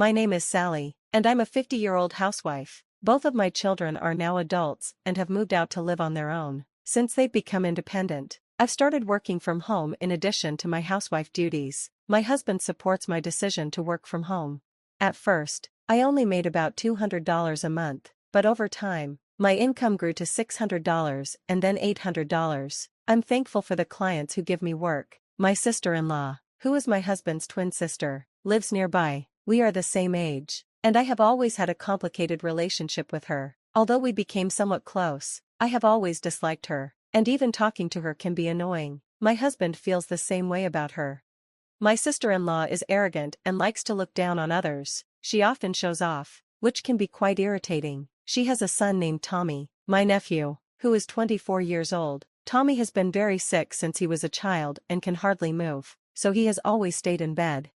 My name is Sally, and I'm a 50-year-old housewife. Both of my children are now adults and have moved out to live on their own. Since they've become independent, I've started working from home in addition to my housewife duties. My husband supports my decision to work from home. At first, I only made about $200 a month, but over time, my income grew to $600 and then $800. I'm thankful for the clients who give me work. My sister-in-law, who is my husband's twin sister, lives nearby. We are the same age, and I have always had a complicated relationship with her. Although we became somewhat close, I have always disliked her, and even talking to her can be annoying. My husband feels the same way about her. My sister-in-law is arrogant and likes to look down on others. She often shows off, which can be quite irritating. She has a son named Tommy, my nephew, who is 24 years old. Tommy has been very sick since he was a child and can hardly move, so he has always stayed in bed.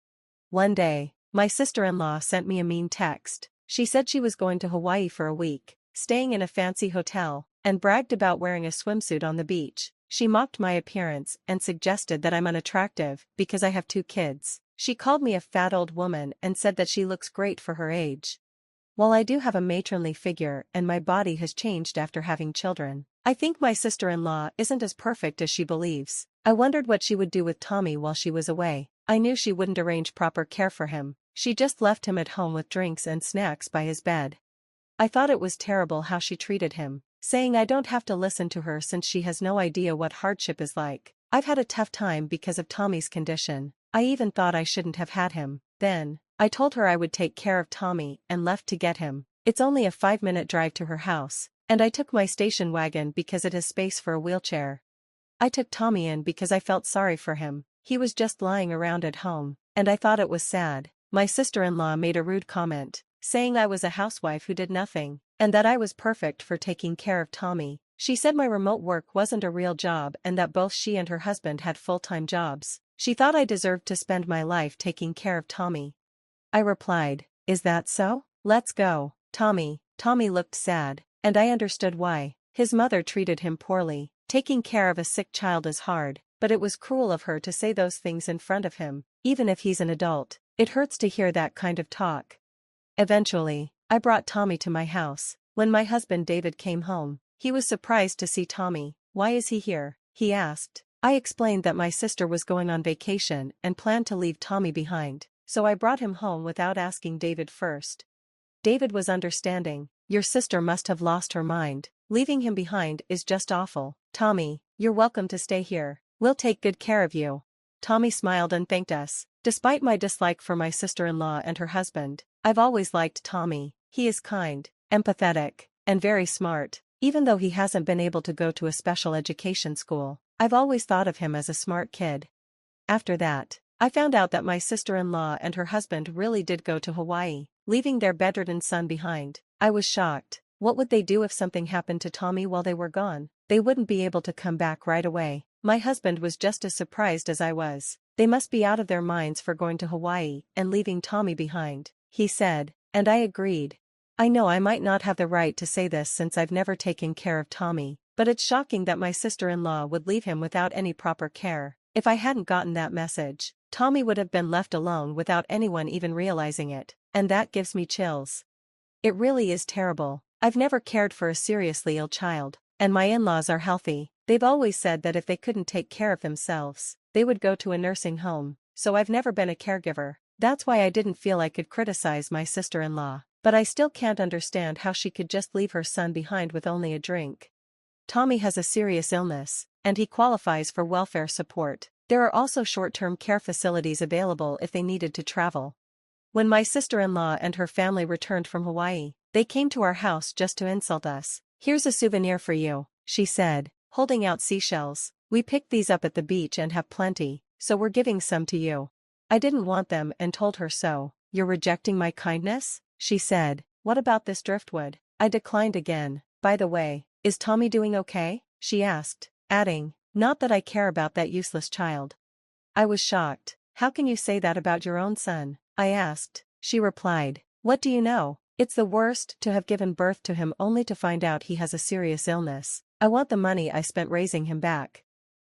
One day, my sister-in-law sent me a mean text. She said she was going to Hawaii for a week, staying in a fancy hotel, and bragged about wearing a swimsuit on the beach. She mocked my appearance and suggested that I'm unattractive because I have 2 kids. She called me a fat old woman and said that she looks great for her age. While I do have a matronly figure and my body has changed after having children, I think my sister-in-law isn't as perfect as she believes. I wondered what she would do with Tommy while she was away. I knew she wouldn't arrange proper care for him. She just left him at home with drinks and snacks by his bed. I thought it was terrible how she treated him, saying I don't have to listen to her since she has no idea what hardship is like. I've had a tough time because of Tommy's condition. I even thought I shouldn't have had him. Then, I told her I would take care of Tommy and left to get him. It's only a 5-minute drive to her house, and I took my station wagon because it has space for a wheelchair. I took Tommy in because I felt sorry for him. He was just lying around at home, and I thought it was sad. My sister-in-law made a rude comment, saying I was a housewife who did nothing, and that I was perfect for taking care of Tommy. She said my remote work wasn't a real job and that both she and her husband had full-time jobs. She thought I deserved to spend my life taking care of Tommy. I replied, "Is that so? Let's go, Tommy." Tommy looked sad, and I understood why. His mother treated him poorly. Taking care of a sick child is hard, but it was cruel of her to say those things in front of him. Even if he's an adult, it hurts to hear that kind of talk. Eventually, I brought Tommy to my house. When my husband David came home, he was surprised to see Tommy. "Why is he here?" he asked. I explained that my sister was going on vacation and planned to leave Tommy behind, so I brought him home without asking David first. David was understanding. "Your sister must have lost her mind. Leaving him behind is just awful. Tommy, you're welcome to stay here. We'll take good care of you." Tommy smiled and thanked us. Despite my dislike for my sister-in-law and her husband, I've always liked Tommy. He is kind, empathetic, and very smart. Even though he hasn't been able to go to a special education school, I've always thought of him as a smart kid. After that, I found out that my sister-in-law and her husband really did go to Hawaii, leaving their bedridden son behind. I was shocked. What would they do if something happened to Tommy while they were gone? They wouldn't be able to come back right away. My husband was just as surprised as I was. They must be out of their minds for going to Hawaii and leaving Tommy behind, he said, and I agreed. I know I might not have the right to say this since I've never taken care of Tommy, but it's shocking that my sister-in-law would leave him without any proper care. If I hadn't gotten that message, Tommy would have been left alone without anyone even realizing it, and that gives me chills. It really is terrible. I've never cared for a seriously ill child, and my in-laws are healthy. They've always said that if they couldn't take care of themselves, they would go to a nursing home, so I've never been a caregiver. That's why I didn't feel I could criticize my sister-in-law, but I still can't understand how she could just leave her son behind with only a drink. Tommy has a serious illness, and he qualifies for welfare support. There are also short-term care facilities available if they needed to travel. When my sister-in-law and her family returned from Hawaii, they came to our house just to insult us. "Here's a souvenir for you," she said, holding out seashells. "We picked these up at the beach and have plenty, so we're giving some to you." I didn't want them and told her so. "You're rejecting my kindness?" she said. "What about this driftwood?" I declined again. "By the way, is Tommy doing okay?" she asked, adding, "Not that I care about that useless child." I was shocked. "How can you say that about your own son?" I asked. She replied, "What do you know? It's the worst to have given birth to him only to find out he has a serious illness. I want the money I spent raising him back."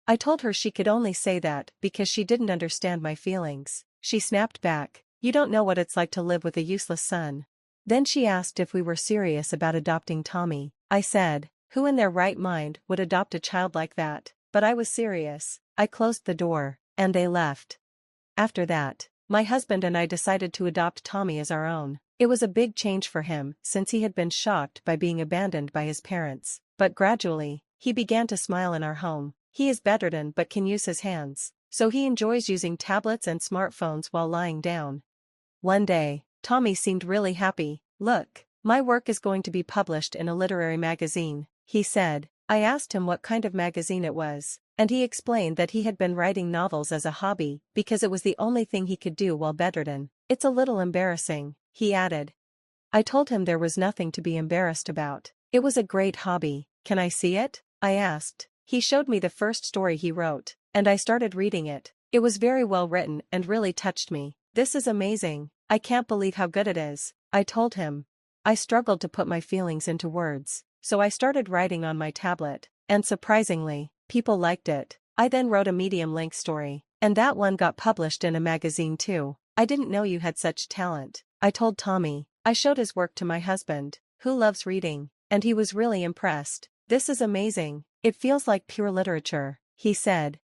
I told her she could only say that because she didn't understand my feelings. She snapped back, You don't know what it's like to live with a useless son. Then she asked if we were serious about adopting Tommy. I said, who in their right mind would adopt a child like that? But I was serious. I closed the door, and they left. After that, my husband and I decided to adopt Tommy as our own. It was a big change for him since he had been shocked by being abandoned by his parents. But gradually, he began to smile in our home. He is bedridden but can use his hands, so he enjoys using tablets and smartphones while lying down. One day, Tommy seemed really happy. Look, my work is going to be published in a literary magazine, he said. I asked him what kind of magazine it was, and he explained that he had been writing novels as a hobby because it was the only thing he could do while bedridden. It's a little embarrassing, he added. I told him there was nothing to be embarrassed about. It was a great hobby. Can I see it? I asked. He showed me the first story he wrote, and I started reading it. It was very well written and really touched me. This is amazing. I can't believe how good it is, I told him. I struggled to put my feelings into words, so I started writing on my tablet, and surprisingly, people liked it. I then wrote a medium-length story, and that one got published in a magazine too. I didn't know you had such talent, I told Tommy. I showed his work to my husband, who loves reading, and he was really impressed. This is amazing. It feels like pure literature, he said.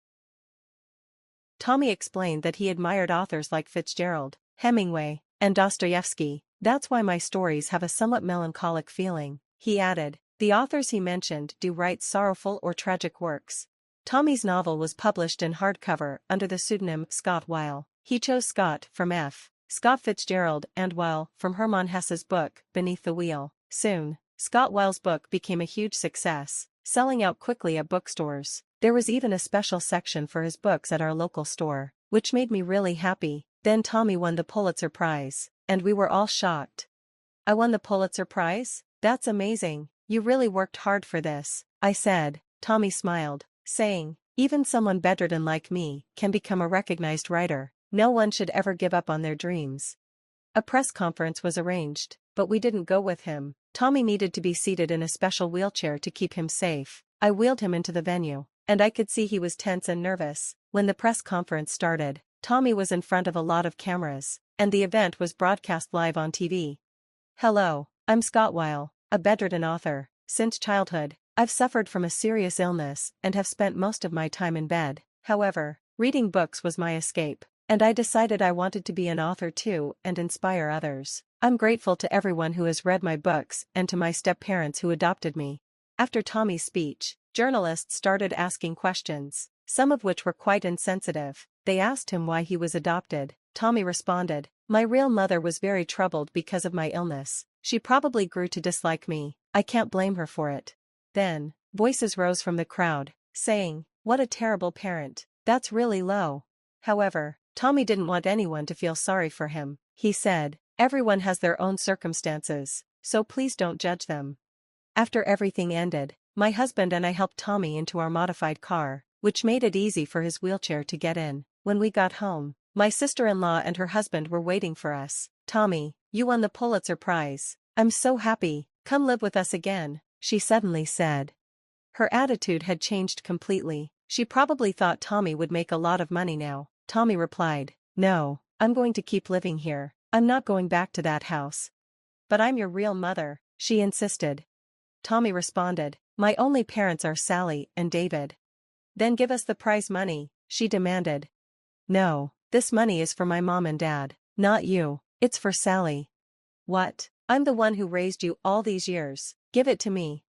Tommy explained that he admired authors like Fitzgerald, Hemingway, and Dostoevsky. That's why my stories have a somewhat melancholic feeling, he added. The authors he mentioned do write sorrowful or tragic works. Tommy's novel was published in hardcover under the pseudonym Scott Weill. He chose Scott from F. Scott Fitzgerald and Weill from Hermann Hesse's book, Beneath the Wheel. Soon, Scott Weill's book became a huge success, selling out quickly at bookstores. There was even a special section for his books at our local store, which made me really happy. Then Tommy won the Pulitzer Prize, and we were all shocked. I won the Pulitzer Prize? That's amazing. You really worked hard for this, I said. Tommy smiled, saying, even someone bedridden like me can become a recognized writer. No one should ever give up on their dreams. A press conference was arranged, but we didn't go with him. Tommy needed to be seated in a special wheelchair to keep him safe. I wheeled him into the venue, and I could see he was tense and nervous. When the press conference started, Tommy was in front of a lot of cameras, and the event was broadcast live on TV. Hello, I'm Scott Weill, a bedridden author. Since childhood, I've suffered from a serious illness and have spent most of my time in bed. However, reading books was my escape, and I decided I wanted to be an author too and inspire others. I'm grateful to everyone who has read my books and to my step-parents who adopted me. After Tommy's speech, journalists started asking questions, some of which were quite insensitive. They asked him why he was adopted. Tommy responded, my real mother was very troubled because of my illness. She probably grew to dislike me. I can't blame her for it. Then, voices rose from the crowd, saying, what a terrible parent. That's really low. However, Tommy didn't want anyone to feel sorry for him. He said, everyone has their own circumstances, so please don't judge them. After everything ended, my husband and I helped Tommy into our modified car, which made it easy for his wheelchair to get in. When we got home, my sister-in-law and her husband were waiting for us. Tommy, you won the Pulitzer Prize. I'm so happy. Come live with us again, she suddenly said. Her attitude had changed completely. She probably thought Tommy would make a lot of money now. Tommy replied, no, I'm going to keep living here. I'm not going back to that house. But I'm your real mother, she insisted. Tommy responded, my only parents are Sally and David. Then give us the prize money, she demanded. No, this money is for my mom and dad, not you. It's for Sally. What? I'm the one who raised you all these years. Give it to me.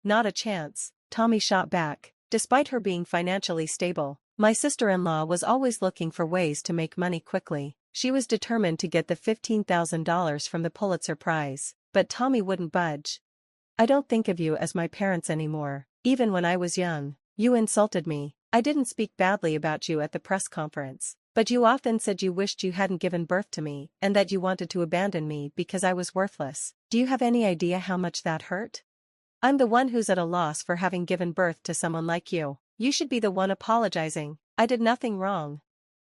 Not a chance, Tommy shot back. Despite her being financially stable, my sister-in-law was always looking for ways to make money quickly. She was determined to get the $15,000 from the Pulitzer Prize, but Tommy wouldn't budge. I don't think of you as my parents anymore. Even when I was young, you insulted me. I didn't speak badly about you at the press conference, but you often said you wished you hadn't given birth to me and that you wanted to abandon me because I was worthless. Do you have any idea how much that hurt? I'm the one who's at a loss for having given birth to someone like you. You should be the one apologizing. I did nothing wrong.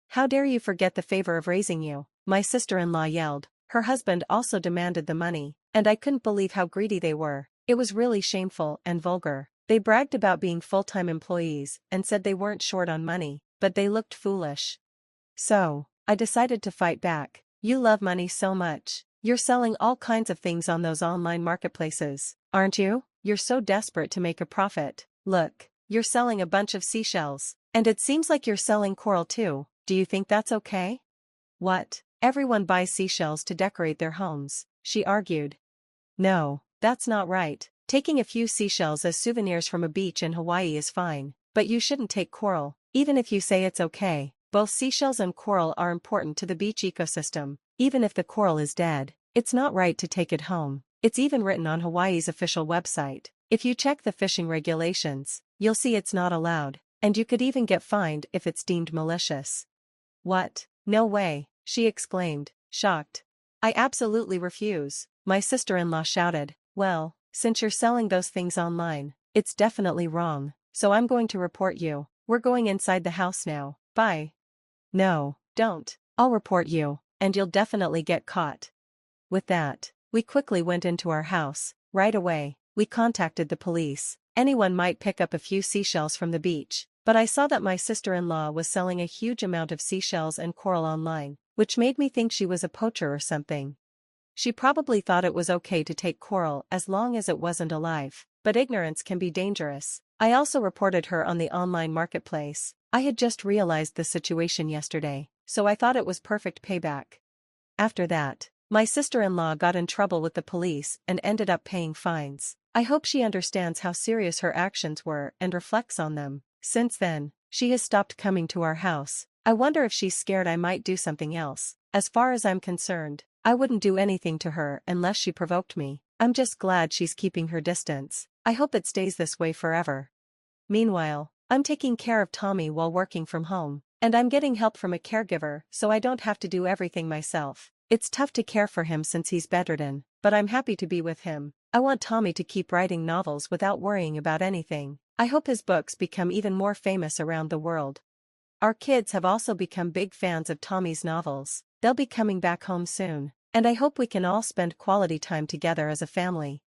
How dare you forget the favor of raising you? My sister-in-law yelled. Her husband also demanded the money, and I couldn't believe how greedy they were. It was really shameful and vulgar. They bragged about being full-time employees and said they weren't short on money, but they looked foolish. So, I decided to fight back. You love money so much. You're selling all kinds of things on those online marketplaces, aren't you? You're so desperate to make a profit. Look, you're selling a bunch of seashells. And it seems like you're selling coral too. Do you think that's okay? What? Everyone buys seashells to decorate their homes, she argued. No, that's not right. Taking a few seashells as souvenirs from a beach in Hawaii is fine, but you shouldn't take coral, even if you say it's okay. Both seashells and coral are important to the beach ecosystem, even if the coral is dead. It's not right to take it home. It's even written on Hawaii's official website. If you check the fishing regulations, you'll see it's not allowed, and you could even get fined if it's deemed malicious. What? No way, she exclaimed, shocked. I absolutely refuse, my sister-in-law shouted. Well, since you're selling those things online, it's definitely wrong, so I'm going to report you. We're going inside the house now, bye. No, don't. I'll report you, and you'll definitely get caught. With that, we quickly went into our house. Right away, we contacted the police. Anyone might pick up a few seashells from the beach, but I saw that my sister-in-law was selling a huge amount of seashells and coral online, which made me think she was a poacher or something. She probably thought it was okay to take coral as long as it wasn't alive, but ignorance can be dangerous. I also reported her on the online marketplace. I had just realized the situation yesterday, so I thought it was perfect payback. After that, my sister-in-law got in trouble with the police and ended up paying fines. I hope she understands how serious her actions were and reflects on them. Since then, she has stopped coming to our house. I wonder if she's scared I might do something else. As far as I'm concerned, I wouldn't do anything to her unless she provoked me. I'm just glad she's keeping her distance. I hope it stays this way forever. Meanwhile, I'm taking care of Tommy while working from home, and I'm getting help from a caregiver so I don't have to do everything myself. It's tough to care for him since he's bedridden, but I'm happy to be with him. I want Tommy to keep writing novels without worrying about anything. I hope his books become even more famous around the world. Our kids have also become big fans of Tommy's novels. They'll be coming back home soon, and I hope we can all spend quality time together as a family.